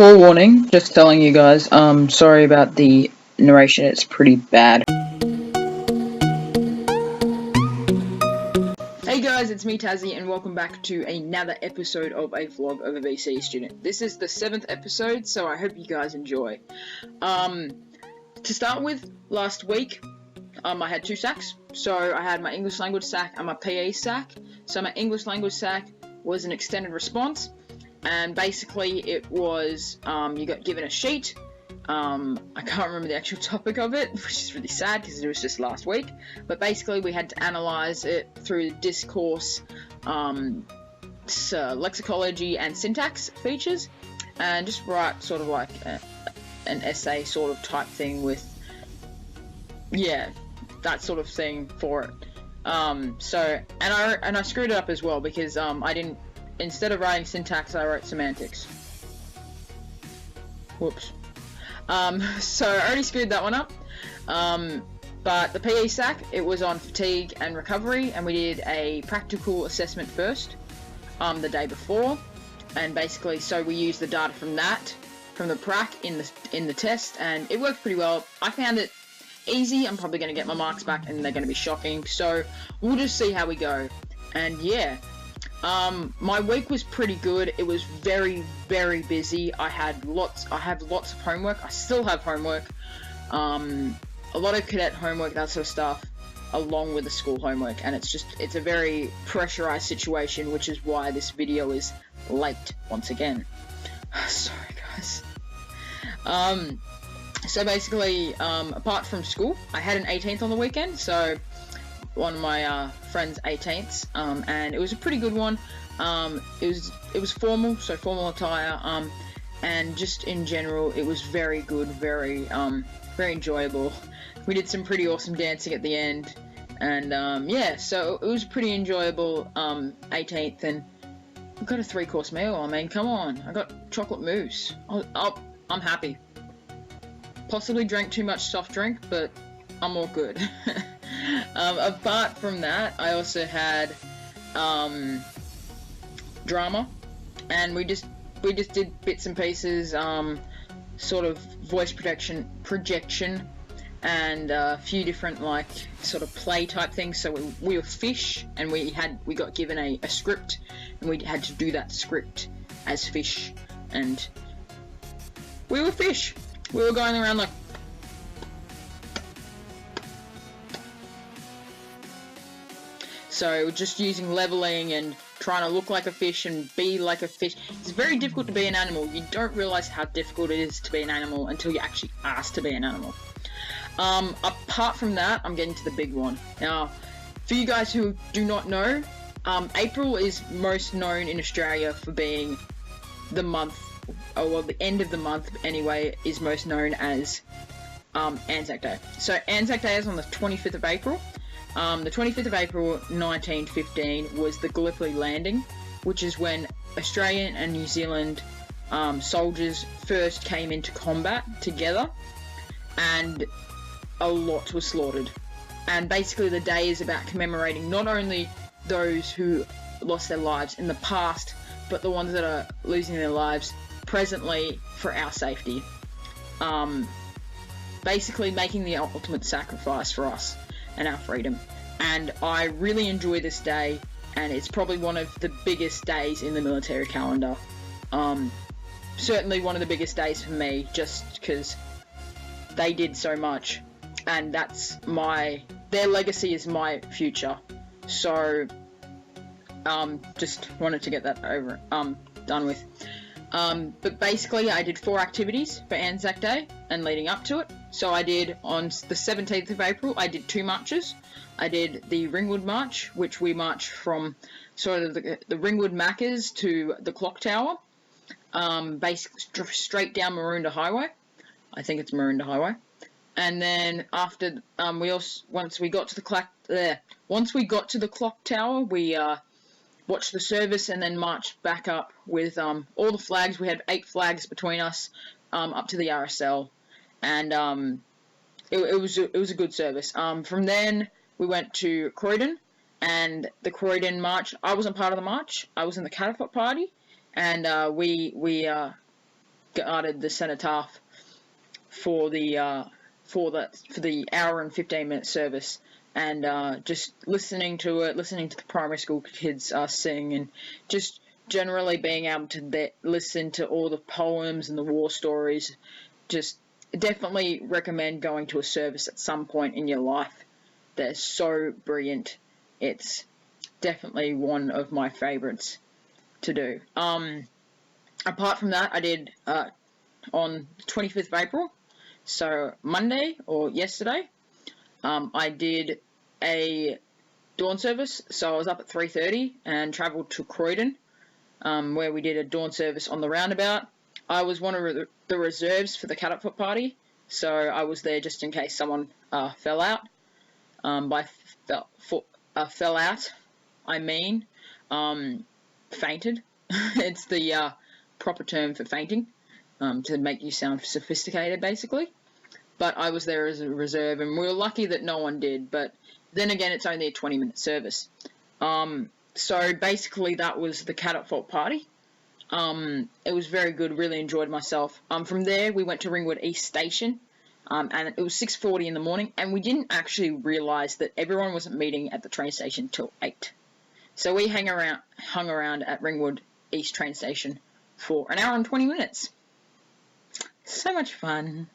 Forewarning, just telling you guys, sorry about the narration, it's pretty bad. Hey guys, it's me Tazzy, and welcome back to another episode of a vlog of a VCE Student. This is the 7th episode, so I hope you guys enjoy. To start with, last week, I had 2 SACs. So I had my English language SAC and my PE SAC. So my English language SAC was an extended response. And basically it was, you got given a sheet. I can't remember the actual topic of it, which is really sad because it was just last week. But basically we had to analyse it through discourse, lexicology and syntax features. And just write sort of like an essay sort of type thing with, that sort of thing for it. And I screwed it up as well because I didn't. Instead of writing syntax, I wrote semantics. Whoops. So I already screwed that one up. But the PE SAC, it was on fatigue and recovery, and we did a practical assessment first, the day before, and basically, so we used the data from that, from the prac in the test, and it worked pretty well. I found it easy. I'm probably going to get my marks back, and they're going to be shocking. So we'll just see how we go. And yeah. My week was pretty good. It was very, very busy. I have lots of homework. I still have homework. A lot of cadet homework, that sort of stuff, along with the school homework. And it's a very pressurized situation, which is why this video is late once again. Sorry, guys. So basically, apart from school, I had an 18th on the weekend, so one of my friends' 18ths, and it was a pretty good one. It was formal, so formal attire, and just in general, it was very good, very enjoyable. We did some pretty awesome dancing at the end, and so it was pretty enjoyable 18th, and I got a 3-course meal. I mean, come on, I got chocolate mousse. I'm happy. Possibly drank too much soft drink, but I'm all good. Apart from that, I also had drama, and we just did bits and pieces, sort of voice projection, and a few different like sort of play type things. So we were fish, and we got given a script, and we had to do that script as fish, and we were fish. We were going around like. So just using leveling and trying to look like a fish and be like a fish. It's very difficult to be an animal. You don't realize how difficult it is to be an animal until you're actually asked to be an animal. Apart from that, I'm getting to the big one. Now, for you guys who do not know, April is most known in Australia for being the month, the end of the month anyway, is most known as ANZAC Day. So ANZAC Day is on the 25th of April. The 25th of April 1915 was the Gallipoli landing, which is when Australian and New Zealand soldiers first came into combat together, and a lot was slaughtered. And basically the day is about commemorating not only those who lost their lives in the past, but the ones that are losing their lives presently for our safety. Basically making the ultimate sacrifice for us and our freedom. And I really enjoy this day, and it's probably one of the biggest days in the military calendar. Certainly one of the biggest days for me, just because they did so much, and their legacy is my future. So just wanted to get that done with. But basically I did 4 activities for ANZAC Day and leading up to it. So I did, on the 17th of April, I did 2 marches. I did the Ringwood March, which we marched from sort of the Ringwood Macca's to the Clock Tower, basically straight down Maroondah Highway. I think it's Maroondah Highway. And then after, once we got to the Clock Tower, we watched the service and then marched back up with all the flags. We had 8 flags between us, up to the RSL, and it was a good service. From then we went to Croydon, and the Croydon March. I wasn't part of the march. I was in the Catapult Party, and we guarded the cenotaph for the hour and 15-minute service, and just listening to the primary school kids sing, and just generally being able to listen to all the poems and the war stories. Just definitely recommend going to a service at some point in your life. They're so brilliant. It's definitely one of my favourites to do. Apart from that, I did on the 25th of April, so Monday or yesterday, I did a dawn service. So I was up at 3:30 and travelled to Croydon, where we did a dawn service on the roundabout. I was one of the reserves for the Catapult party, so I was there just in case someone fell out. Fell out, I mean fainted. It's the proper term for fainting, to make you sound sophisticated, basically. But I was there as a reserve, and we were lucky that no one did. But then again, it's only a 20-minute service. So basically, that was the Catapult party. It was very good. Really enjoyed myself. From there, we went to Ringwood East Station, and it was 6:40 in the morning, and we didn't actually realise that everyone wasn't meeting at the train station till 8. So we hung around at Ringwood East train station for an hour and 20 minutes. So much fun.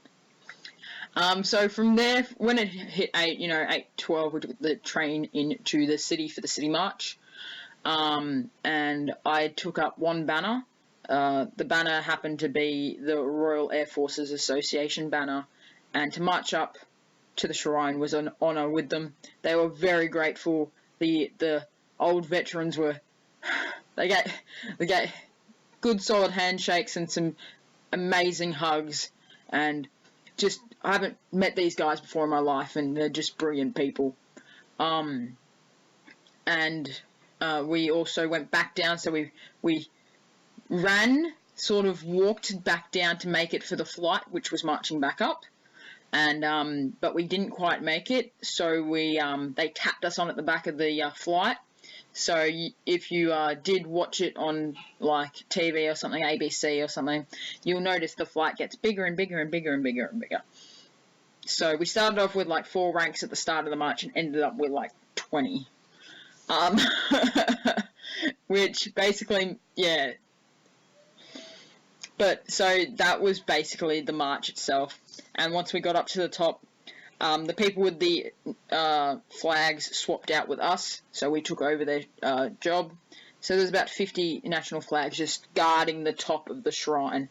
So from there, when it hit 8:12, we took the train into the city for the City March. And I took up one banner. The banner happened to be the Royal Air Forces Association banner, and to march up to the shrine was an honour with them. They were very grateful. The old veterans they get good solid handshakes and some amazing hugs, and just, I haven't met these guys before in my life, and they're just brilliant people. We also went back down, so we ran, sort of walked back down to make it for the flight, which was marching back up, and but we didn't quite make it, so they tapped us on at the back of the flight. So if you did watch it on like TV or something, ABC or something, you'll notice the flight gets bigger and bigger and bigger and bigger and bigger. So we started off with like 4 ranks at the start of the march and ended up with like 20. Which basically, yeah. But so that was basically the march itself. And once we got up to the top, the people with the flags swapped out with us, so we took over their job. So there's about 50 national flags just guarding the top of the shrine,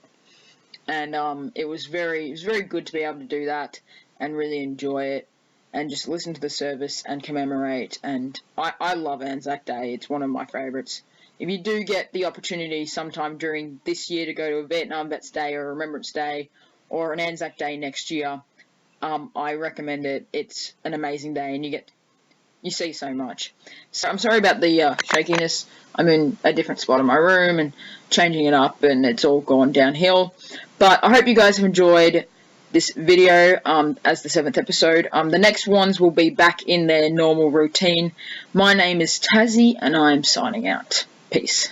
and it was very good to be able to do that and really enjoy it and just listen to the service and commemorate. And I love ANZAC Day. It's one of my favourites. If you do get the opportunity sometime during this year to go to a Vietnam Vets Day or a Remembrance Day or an ANZAC Day next year, I recommend it. It's an amazing day, and you see so much. So I'm sorry about the shakiness. I'm in a different spot in my room and changing it up, and it's all gone downhill. But I hope you guys have enjoyed this video as the 7th episode. The next ones will be back in their normal routine. My name is Tazzy, and I'm signing out. Peace.